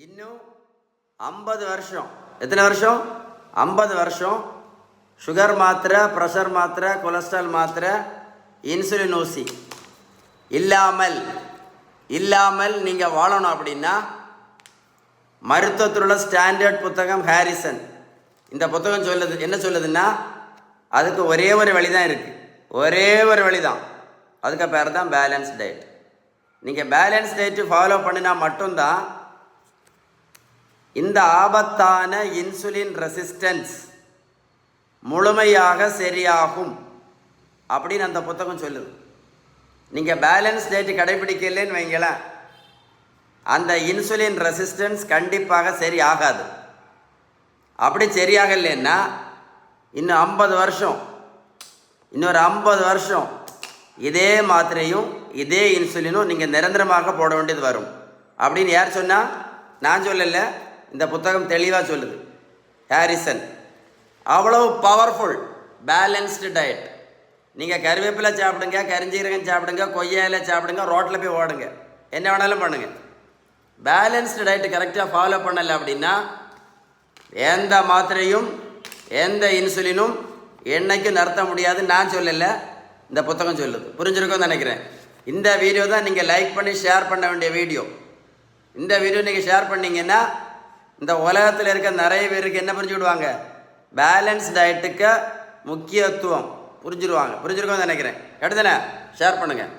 இன்னும் 50 வருஷம், எத்தனை வருஷம்? 50 வருஷம் சுகர் மாத்திரை, ப்ரெஷர் மாத்திரை, கொலஸ்ட்ரால் மாத்திரை, இன்சுலின் ஊசி இல்லாமல் நீங்கள் வாழணும் அப்படின்னா மருத்துவத்தில் உள்ள ஸ்டாண்டர்ட் புத்தகம் ஹாரிசன் இந்த புத்தகம் சொல்லுது என்ன சொல்லுதுன்னா, அதுக்கு ஒரே ஒரு வழி தான் இருக்குது, ஒரே ஒரு வழி தான். அதுக்கு பேர் தான் பேலன்ஸ் டயட். நீங்கள் பேலன்ஸ் டயட்டு ஃபாலோ பண்ணினா மட்டும்தான் இந்த ஆபத்தான இன்சுலின் ரெசிஸ்டன்ஸ் முழுமையாக சரியாகும் அப்படின்னு அந்த புத்தகம் சொல்லுது. நீங்கள் பேலன்ஸ் டயட்டு கடைபிடிக்கலன்னு வைங்களேன், அந்த இன்சுலின் ரெசிஸ்டன்ஸ் கண்டிப்பாக சரி ஆகாது. அப்படி சரியாகலைன்னா இன்னும் 50 வருஷம், இன்னொரு 50 வருஷம் இதே மாத்திரையும் இதே இன்சுலினும் நீங்கள் நிரந்தரமாக போட வேண்டியது வரும் அப்படின்னு யார் சொன்னால்? நான் சொல்லலை, இந்த புத்தகம் தெளிவாக சொல்லுது. ஹாரிசன் அவ்வளவு பவர்ஃபுல் பேலன்ஸ்டு டயட். நீங்கள் கருவேப்பிலை சாப்பிடுங்க, கரிஞ்சீரகம் சாப்பிடுங்க, கொய்யாயில சாப்பிடுங்க, ரோட்டில் போய் ஓடுங்க, என்ன வேணாலும் பண்ணுங்கள். பேலன்ஸ்டு டயட்டு கரெக்டாக ஃபாலோ பண்ணலை அப்படின்னா எந்த மாத்திரையும் எந்த இன்சுலினும் என்னைக்கும் நிறுத்த முடியாதுன்னு நான் சொல்லலை, இந்த புத்தகம் சொல்லுது. புரிஞ்சிருக்கும்னு நினைக்கிறேன். இந்த வீடியோ தான் நீங்கள் லைக் பண்ணி ஷேர் பண்ண வேண்டிய வீடியோ. இந்த வீடியோ நீங்கள் ஷேர் பண்ணிங்கன்னா இந்த உலகத்தில் இருக்க நிறைய பேருக்கு என்ன புரிஞ்சுக்கிடுவாங்க? பேலன்ஸ் டயட்டுக்கு முக்கியத்துவம் புரிஞ்சிருவாங்க. புரிஞ்சிருக்கோன்னு நினைக்கிறேன். எடுத்துனே ஷேர் பண்ணுங்கள்.